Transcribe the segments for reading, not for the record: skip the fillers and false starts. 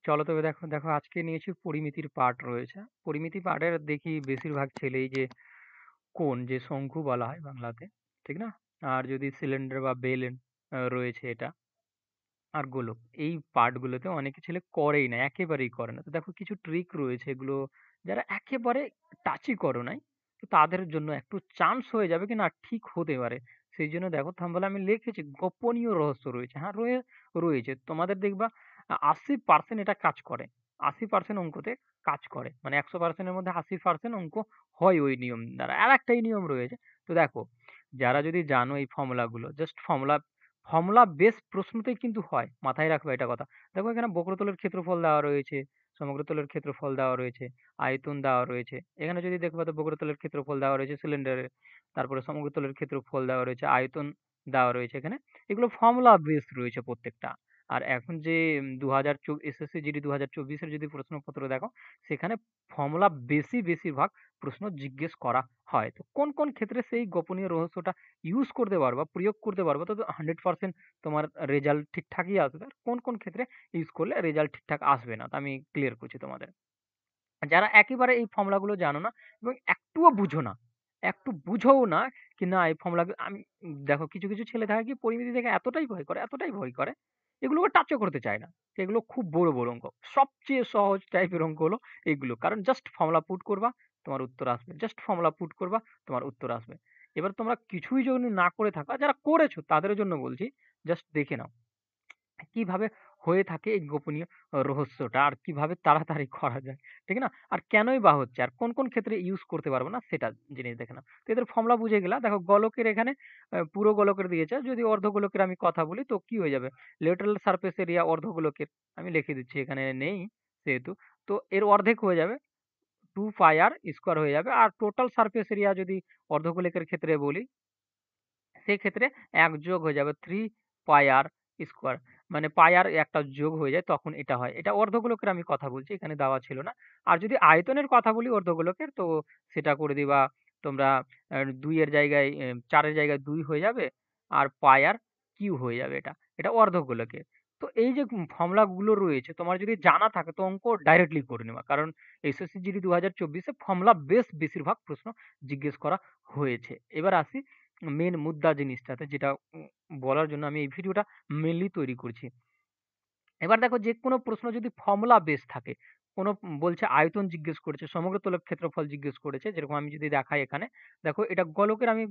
চলো তবে দেখো দেখো আজকে নিয়েছি পরিমিতির পার্ট রয়েছে। পরিমিতি পার্টের দেখি বেশিরভাগ ছেলেই যে কোণ যে শঙ্কু বলা হয় বাংলাতে, ঠিক না? আর যদি সিলিন্ডার বা বেল রয়েছে এটা, আর গোলক, এই পার্টগুলোতে অনেকে ছেলে করেই না, একেবারেই করে না। তো দেখো কিছু ট্রিক রয়েছে, এগুলো যারা একেবারে টাচই করো নাই, তো তাদের জন্য একটু চান্স হয়ে যাবে কি না ঠিক হতে পারে। সেই জন্য দেখো থাম্বনেলে আমি লিখেছি গোপনীয় রহস্য রয়েছে। হ্যাঁ, রয়েছে। তোমাদের দেখবা 80% এটা কাজ করে। 80% অঙ্কতে কাজ করে, মানে 100%-এর মধ্যে 80% অঙ্ক হয় ওই নিয়ম দ্বারা। আর একটাই নিয়ম রয়েছে। তো দেখো, যারা যদি জানো এই ফর্মুলাগুলো, জাস্ট ফর্মুলা ফর্মুলা বেস প্রশ্নতেই কিন্তু হয়। মাথায় রাখবে এটা কথা। দেখো এখানে বক্রতলের ক্ষেত্রফল দেওয়া রয়েছে, সমগ্রতলের ক্ষেত্রফল দেওয়া রয়েছে, আয়তন দেওয়া রয়েছে। এখানে যদি দেখবা তো বক্রতলের ক্ষেত্রফল দেওয়া রয়েছে সিলিন্ডারের, তারপরে সমগ্রতলের ক্ষেত্রফল দেওয়া রয়েছে, আয়তন দেওয়া রয়েছে এখানে। এগুলো ফর্মুলা বেস রয়েছে প্রত্যেকটা। আর এখন যে 2024 এসএসসি জিডি 2024-এর যদি প্রশ্নপত্র দেখো, সেখানে ফর্মুলা বেশিরভাগ প্রশ্ন জিজ্ঞেস করা হয়। তো কোন কোন ক্ষেত্রে সেই গোপনীয় রহস্যটা ইউজ করতে পারবা, প্রয়োগ করতে পারবা, তো 100% তোমার রেজাল্ট ঠিকঠাকই আসবে। আর কোন কোন ক্ষেত্রে ইউজ করলে রেজাল্ট ঠিকঠাক আসবে না, তা আমি ক্লিয়ার করছি তোমাদের। যারা একেবারে এই ফর্মুলাগুলো জানো না এবং একটুও বুঝো না, একটু বুঝোও না কি না এই ফর্মুলা আমি, দেখো কিছু কিছু ছেলে থাকে কি পরিমিতি থেকে এতটাই ভয় করে, এগুলোকে টাচও করতে চায় না। এগুলো খুব বড় বড় অঙ্ক, সবচেয়ে সহজ টাইপের অঙ্ক হলো এগুলো। কারণ জাস্ট ফর্মুলা পুট করবা, তোমার উত্তর আসবে। জাস্ট ফর্মুলা পুট করবা, তোমার উত্তর আসবে। এবার তোমরা কিছুই যদি না করে থাকা, যারা করেছো তাদের জন্য বলছি, জাস্ট দেখে নাও কিভাবে হয়ে থাকে এই গোপনীয় রহস্যটা, আর কিভাবে তাড়াতাড়ি করা যায়, ঠিক না? আর কেনই বা হচ্ছে, আর কোন কোন ক্ষেত্রে ইউজ করতে পারবো না সেটা জিনিস দেখে নাও। তো এদের ফর্মুলা বুঝে গেলা। দেখো গোলকের এখানে পুরো গোলকের দিয়েছে। যদি অর্ধগোলকের আমি কথা বলি তো কি হয়ে যাবে? লেটারাল সারফেস এরিয়া অর্ধগোলকের, আমি লিখে দিচ্ছি, এখানে নেই যেহেতু। তো এর অর্ধেক হয়ে যাবে, 2 পাই আর স্কোয়ার হয়ে যাবে। আর টোটাল সারফেস এরিয়া যদি অর্ধগোলকের ক্ষেত্রে বলি, সেক্ষেত্রে ১ যোগ হয়ে যাবে 3 পাই আর স্কোয়ার। মানে পাই আর একটা যোগ হয়ে যায়, তখন এটা হয়। এটা অর্ধগোলকের আমি কথা বলছি, এখানে দেওয়া ছিল না। আর যদি আয়তনের কথা বলি অর্ধগোলকের, তো সেটা করে দিবা তোমরা ২ এর জায়গায় ৪ এর জায়গায় ২ হয়ে যাবে, আর পাই আর কিউ হয়ে যাবে এটা। এটা অর্ধগোলকের। তো এই যে ফর্মুলা গুলো রয়েছে, তোমার যদি জানা থাকে তো অঙ্ক ডাইরেক্টলি করে নেওয়া। কারণ এসএসসি জিডি ২০২৪ এ ফর্মুলা বেস বেশিরভাগ প্রশ্ন জিজ্ঞেস করা হয়েছে। এবার আসি মেন মুদ্রা জিনিসটাতে, যেটা বলার জন্য আমি এই ভিডিওটা মেইনলি তৈরি করছি। এবার দেখো যেকোনো প্রশ্ন যদি ফর্মুলা বেস থাকে, কোনো বলছে আয়তন জিজ্ঞেস করেছে, সমগ্রতলের ক্ষেত্রফল জিজ্ঞেস করেছে, যেরকম আমি যদি দেখাই এখানে, দেখো এটা গোলকের আমি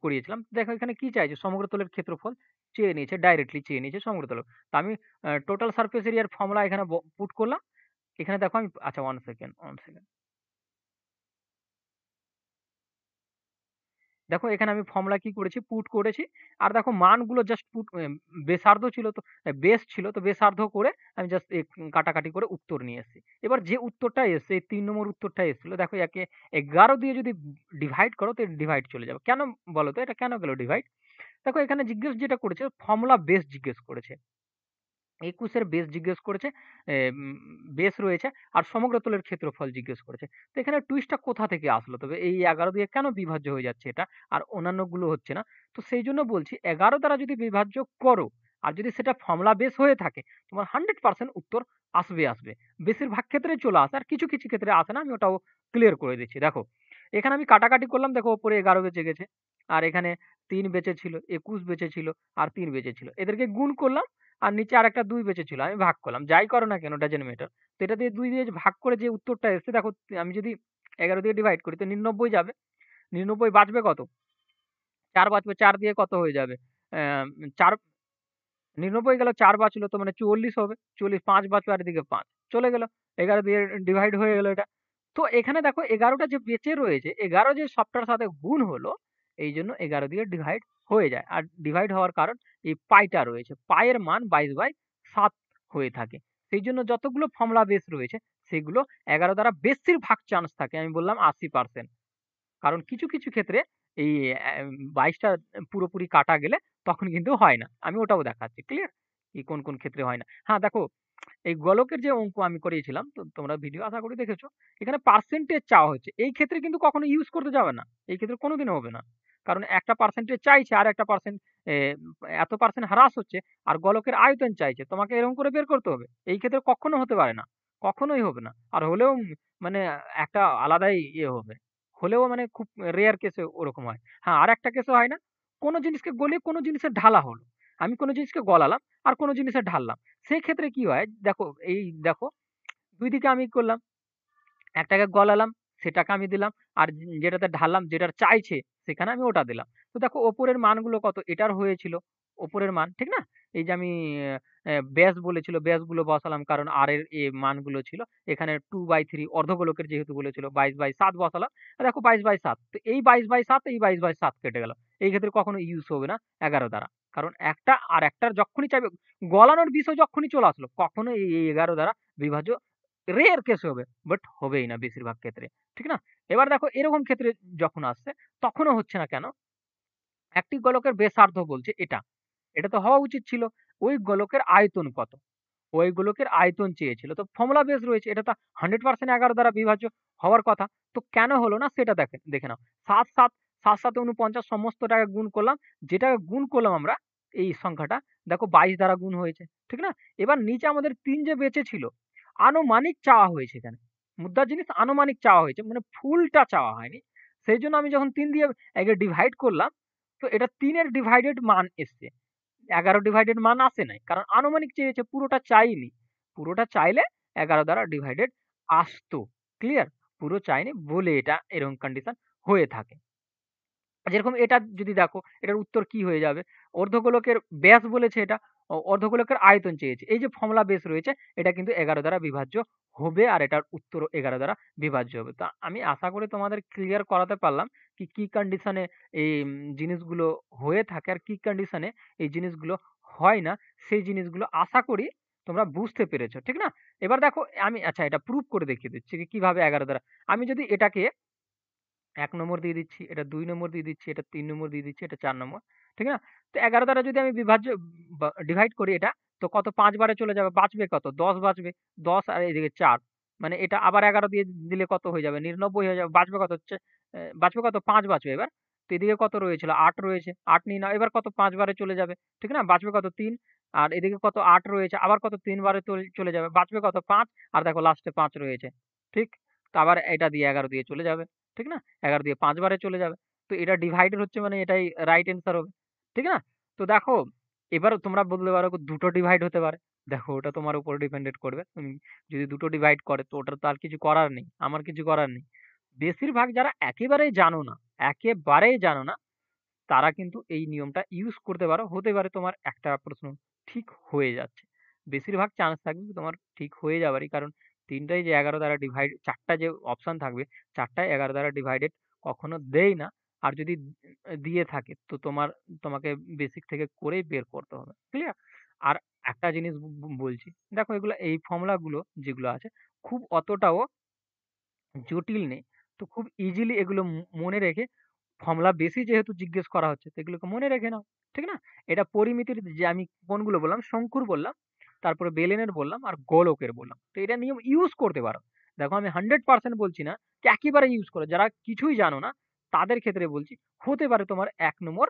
করিয়েছিলাম। দেখো এখানে কি চাইছে? সমগ্রতলের ক্ষেত্রফল চেয়ে নিয়েছে, ডাইরেক্টলি চেয়ে নিয়েছে সমগ্রতল। তো আমি টোটাল সারফেস এরিয়ার ফর্মুলা এখানে পুট করলাম। এখানে দেখো আমি, আচ্ছা 1 সেকেন্ড, 1 সেকেন্ড। দেখো এখানে আমি ফর্মুলা কি করেছি? পুট করেছি। আর দেখো মানগুলো জাস্ট পুট, বেসার্ধ ছিল তো, বেস ছিল তো বেসার্ধ করে আমি জাস্ট কাটাকাটি করে উত্তর নিয়ে এসেছি। এবার যে উত্তরটা এসছে, এই ৩ নম্বর উত্তরটা এসেছিল, দেখো একে ১১ দিয়ে যদি ডিভাইড করো তো ডিভাইড চলে যাবে। কেন বলো তো? এটা কেন গেল ডিভাইড? দেখো এখানে জিজ্ঞেস যেটা করেছে ফর্মুলা বেস জিজ্ঞেস করেছে। ২১ এর বেস জিজ্ঞেস করেছে, বেস রয়েছে, আর সমগ্রতলের ক্ষেত্রফল জিজ্ঞেস করেছে। তো এখানে টুইস্টটা কোথা থেকে আসলো? তবে এই ১১ দিয়ে কেন বিভাজ্য হয়ে যাচ্ছে এটা, আর অন্যান্যগুলো হচ্ছে না? তো সেইজন্য বলছি ১১ দ্বারা যদি বিভাজ্য করো, আর যদি সেটা ফর্মুলা বেস হয়ে থাকে, তোমার 100% উত্তর আসবে। বেশিরভাগ ক্ষেত্রেই চলে আসে, আর কিছু ক্ষেত্রে আসে না। আমি ওটাও ক্লিয়ার করে দিচ্ছি। দেখো, এখানে আমি কাটাকাটি করলাম, দেখো উপরে ১১ বেঁচে গেছে। আর এখানে ৩ বেঁচে ছিল, ২১ বেঁচে ছিল, আর ৩ বেঁচে ছিল। এদেরকে গুণ করলাম, আর নিচে আরেকটা ২ বেঁচে ছিল। আমি ভাগ করলাম। যাই করো না কেন, ডাজন্ট ম্যাটার। তো এটা দিয়ে ২ দিয়ে ভাগ করে যে উত্তরটা এসছে, দেখো আমি যদি ১১ দিয়ে ডিভাইড করি তো ৯৯ যাবে। ৯৯ বাঁচবে কত? ৪ বাঁচবে। ৪ দিয়ে কত হয়ে যাবে? ৪, ৯৯ গেল, ৪ বাঁচলো, তো মানে ৪৪ হবে। ৪৪, ৫ বাঁচবে, আর এদিকে ৫ চলে গেল। ১১ দিয়ে ডিভাইড হয়ে গেল এটা। তো এখানে দেখো ১১ টা যে বেঁচে রয়েছে, ১১ যে সবটার সাথে গুণ হলো, এইজন্য ১১ দিয়ে ডিভাইড হয়ে যায়। আর ডিভাইড হওয়ার কারণ এই পাইটা রয়েছে। পাই এর মান ২২/৭ হয়ে থাকে। সেইজন্য যতগুলো ফর্মুলা বেস রয়েছে, সেগুলো ১১ দ্বারা বেশিরভাগ চান্স থাকে। আমি বললাম ৮০%। কারণ কিছু ক্ষেত্রে এই ২২ টা পুরোপুরি কাটা গেলে তখন কিন্তু হয় না। আমি ওটাও দেখাচ্ছি। ক্লিয়ার? কোন ক্ষেত্রে হয় না। হ্যাঁ, দেখো এই গোলকের যে অঙ্ক আমি করিয়েছিলাম, তো তোমরা ভিডিও আশা করি দেখেছো। এখানে পার্সেন্টেজ চাওয়া হচ্ছে। এই ক্ষেত্রে কিন্তু কখনো ইউজ করতে যাবে না। এই ক্ষেত্রে কোনোদিনও হবে না। কারণ একটা পার্সেন্টেজ চাইছে আর একটা পার্সেন্ট এত পার্সেন্ট হ্রাস হচ্ছে আর গোলকের আয়তন চাইছে। তোমাকে এরকম করে বের করতে হবে। এই ক্ষেত্রে কখনো হতে পারে না। কখনোই হবে না। আর হলেও মানে একটা আলাদাই ইয়ে হবে। হলেও মানে খুব রেয়ার কেসে ওরকম হয়। হ্যাঁ, আরেকটা কেসে হয় না? কোন জিনিসকে গলিয়ে কোন জিনিসে ঢালা হলো। আমি কোন জিনিসকে গলালাম আর কোন জিনিসে ঢাললাম। সেক্ষেত্রে কি হয়? দেখো, এই দেখো ২ দিকে আমি করলাম। একটাকে গলালাম, সেটাকে আমি দিলাম। আর যেটাতে ঢাললাম, যেটার চাইছে, সেখানে আমি ওটা দিলাম। তো দেখো ওপরের মানগুলো কত? এটার হয়েছিল ওপরের মান, ঠিক না? এই যে আমি ব্যাস বলেছিল, ব্যাসগুলো বসালাম কারণ R এর মানগুলো ছিল। এখানে 2/3 অর্ধগোলকের যেহেতু বলেছিল 22/7 বসালাম। দেখো 22/7 তো এই 22/7 এই 22/7 কেটে গেল। এই ক্ষেত্রে কখনো ইউজ হবে না 11 দ্বারা। কারণ একটা আর একটার যখনই চাইবে গলানোর বিষয় যখনই চলে আসলো, কখনো এই 11 দ্বারা বিভাজ্য রেয়ার কেসে হবে। বাট হবেই না বেশিরভাগ ক্ষেত্রে। ঠিক না? এবার দেখো এরকম ক্ষেত্রে যখন আসছে তখনও হচ্ছে না কেন? একটি গোলকের ব্যাসার্ধ বলছে এটা। এটা তো হওয়া উচিত ছিল। ওই গোলকের আয়তন কত? ওই গোলকের আয়তন চেয়েছিল। তো ফর্মুলা বেস রয়েছে। এটা তো 100% 11 দ্বারা বিভাজ্য হওয়ার কথা। তো কেন হলো না সেটা দেখে নাও। ৭, ৭, ৭, ৭ 49 সমস্তটাকে গুণ করলাম। যেটাকে গুণ করলাম আমরা এই সংখ্যাটা দেখো 22 দ্বারা গুণ হয়েছে। ঠিক না? এবার নিচে আমাদের ৩ যে বেঁচে ছিল, আনুমানিক চাওয়া হয়েছে এখানে। মুদ্রার জিনিস আনুমানিক চাওয়া হয়েছে। মানে ফুলটা চাওয়া হয়নি। সেইজন্য আমি যখন ৩ দিয়ে একে ডিভাইড করলাম, তো এটা ৩ এর ডিভাইডেড মান এসছে। 11 ডিভাইডেড মান আসে নাই। কারণ আনুমানিক চেয়েছে, পুরোটা চায়নি। পুরোটা চাইলে 11 দ্বারা ডিভাইডেড আসতো। ক্লিয়ার? পুরো চায়নি বলে এটা এরকম কন্ডিশন হয়ে থাকে। যেরকম এটা যদি দেখো, এটার উত্তর কি হয়ে যাবে? অর্ধগোলকের ব্যাস বলেছে এটা, অর্ধগোলকের আয়তন চেয়েছে। এই যে ফর্মুলা বেস রয়েছে, এটা কিন্তু 11 দ্বারা বিভাজ্য হবে আর এটার উত্তরও 11 দ্বারা বিভাজ্য হবে। তো আমি আশা করি তোমাদের ক্লিয়ার করাতে পারলাম কি কন্ডিশনে এই জিনিসগুলো হয়ে থাকে আর কি কন্ডিশনে এই জিনিসগুলো হয় না, সেই জিনিসগুলো আশা করি তোমরা বুঝতে পেরেছো। ঠিক না? এবার দেখো আমি আচ্ছা এটা প্রুফ করে দেখিয়ে দিচ্ছি কিভাবে 11 দ্বারা। আমি যদি এটাকে ১ নম্বর দিয়ে দিচ্ছি, এটা ২ নম্বর দিয়ে দিচ্ছি, এটা ৩ নম্বর দিয়ে দিচ্ছি, এটা ৪ নম্বর। ঠিক না? তো ১১ দ্বারা যদি আমি বিভাজ্য ডিভাইড করি এটা, তো কত ৫ বারে চলে যাবে, বাঁচবে কত? ১০ বাঁচবে। ১০ আর এদিকে ৪। মানে এটা আবার ১১ দিয়ে দিলে কত হয়ে যাবে? ৯৯ হয়ে যাবে। বাঁচবে কত? বাঁচবে কত? ৫ বাঁচবে এবার। তো এদিকে কত রয়েছিল? ৮ রয়েছে। ৮ নিয়ে নাও। এবার কত ৫ বারে চলে যাবে। ঠিক না? বাঁচবে কত? ৩। আর এদিকে কত ৮ রয়েছে। আবার কত ৩ বারে চলে যাবে। বাঁচবে কত? ৫। আর দেখো লাস্টে ৫ রয়েছে। ঠিক? তো আবার এটা দিয়ে ১১ দিয়ে চলে যাবে। ঠিক না? ১১ দিয়ে ৫ বারে চলে যাবে। তো এটা ডিভাইডেড হচ্ছে মানে এটাই রাইট অ্যান্সার হবে। ঠিক না? তো দেখো এবার তোমরা বলতে পারো ২ টো ডিভাইড হতে পারে। দেখো ওটা তোমার উপর ডিপেন্ডেন্ট করবে। তুমি যদি ২ টো ডিভাইড করে তো ওটার তো আর কিছু করার নেই। আমার কিছু করার নেই। বেশিরভাগ যারা একেবারেই জানো না তারা কিন্তু এই নিয়মটা ইউজ করতে পারো। হতে পারে তোমার একটা প্রশ্ন ঠিক হয়ে যাচ্ছে। বেশিরভাগ চান্স থাকবে কি তোমার ঠিক হয়ে যাবারই। কারণ ৩ টাই যে ১১ দ্বারা ৪ টা যে অপশন থাকবে ৪ টাই 11 দ্বারা ডিভাইডেড কখনো দেয় না। আর যদি দিয়ে থাকে তো তোমাকে বেসিক থেকে করেই বের করতে হবে। ক্লিয়ার? আর একটা জিনিস বলছি। দেখো এগুলা এই ফর্মুলা গুলো যেগুলো আছে খুব অতটাও জটিল নেই। তো খুব ইজিলি এগুলো মনে রেখে ফর্মুলা বেসই যেহেতু জিজ্ঞেস করা হচ্ছে তো এগুলোকে মনে রেখে নাও। ঠিক না? এটা পরিমিতির যে আমি কোনগুলো বললাম, শঙ্কুর বললাম, তারপরে বেলেনের বললাম আর গোলকের বললাম। তো এটা নিয়ম ইউজ করতে পারো। দেখো আমি 100% বলছি না যে একেবারে ইউজ করো। যারা কিছুই জানো না তাদের ক্ষেত্রে বলছি, হতে পারে তোমার ১ নম্বর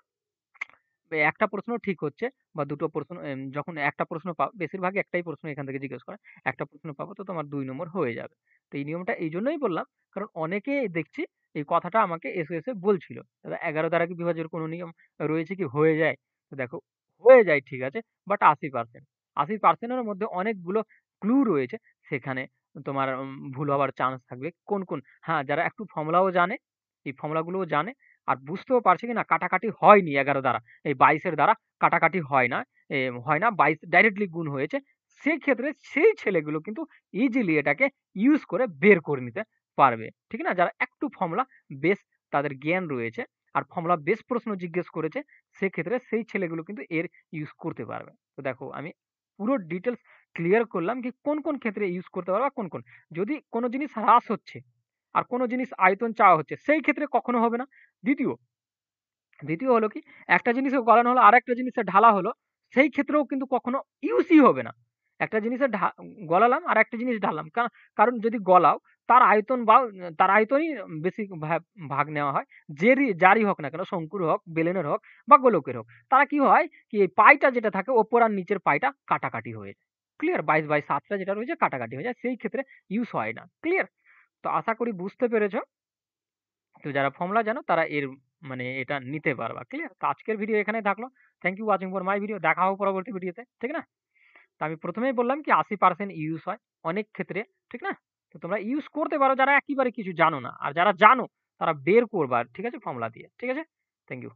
একটা প্রশ্ন ঠিক হচ্ছে বা ২ টো প্রশ্ন যখন একটা প্রশ্ন পাও, বেশিরভাগই একটাই প্রশ্ন এখান থেকে জিজ্ঞেস করে। একটা প্রশ্ন পাবো তো তোমার ২ নম্বর হয়ে যাবে। তো এই নিয়মটা এইজন্যই বললাম, কারণ অনেকেই দেখছি এই কথাটা আমাকে এসে বলছিল। দাদা ১১ দ্বারা কি বিভাজ্যের কোনো নিয়ম রয়েছে কি? হয়ে যায়? তো দেখো হয়ে যায় ঠিক আছে, বাট ৮০%। ৮০% এর মধ্যে অনেকগুলো ক্লু রয়েছে। সেখানে তোমার ভুল হওয়ার চান্স থাকবে। কোন? হ্যাঁ, যারা একটু ফর্মুলাও জানে, এই ফর্মুলাগুলোও জানে আর বুঝতেও পারছে কিনা কাটাকাটি হয়নি ১১ দ্বারা। এই ২২ এর দ্বারা কাটাকাটি হয় না ২২ ডাইরেক্টলি গুণ হয়েছে। সেক্ষেত্রে সেই ছেলেগুলো কিন্তু ইজিলি এটাকে ইউজ করে বের করে নিতে পারবে। ঠিক না? যারা একটু ফর্মুলা বেস তাদের জ্ঞান রয়েছে আর ফর্মুলা বেস প্রশ্ন জিজ্ঞেস করেছে, সেক্ষেত্রে সেই ছেলেগুলো কিন্তু এর ইউজ করতে পারবে। তো দেখো আমি পুরো ডিটেইলস ক্লিয়ার করলাম কি কোন ক্ষেত্রে ইউজ করতে পারবা কোন। যদি কোন জিনিস হ্রাস হচ্ছে আর কোন জিনিস আয়তন চাওয়া হচ্ছে, সেই ক্ষেত্রে কখনো হবে না। দ্বিতীয় দ্বিতীয় হলো কি, একটা জিনিসকে গলানো হলো আরেকটা জিনিসে ঢালা হলো, সেই ক্ষেত্রেও কিন্তু কখনো ইউজই হবে না। একটা জিনিসে গলালাম আরেকটা জিনিস ঢাললাম। কারণ যদি গলাও তার আয়তন বা তার আয়তনই বেশি ভাগ নেওয়া হয়। যারই হোক না কেন, শঙ্কুর হোক, বেলুনের হোক বা গোলকের হোক। তারা কি হয় কি এই পাইটা যেটা থাকে ওপর আর নিচের পাইটা কাটাকাটি হয়ে যায়। ক্লিয়ার? 22/7 টা যেটা রয়েছে কাটাকাটি হয়ে যায়। সেই ক্ষেত্রে ইউজ হয় না। ক্লিয়ার? তো আশা করি বুঝতে পেরেছ। তো যারা ফর্মুলা জানো তারা এর মানে এটা নিতে পারবা। ক্লিয়ার? তো আজকের ভিডিও এখানেই থাকলো। Thank you watching for my video. দেখা হবে পরবর্তী ভিডিওতে। ঠিক না? তো আমি ১ম এই বললাম কি ৮০% ইউজ হয় অনেক ক্ষেত্রে। ঠিক না? তো তোমরা ইউজ করতে পারো যারা একেবারে কিছু জানো না। আর যারা জানো তারা বের করবা। ঠিক আছে? ফর্মুলা দিয়ে। ঠিক আছে? Thank you.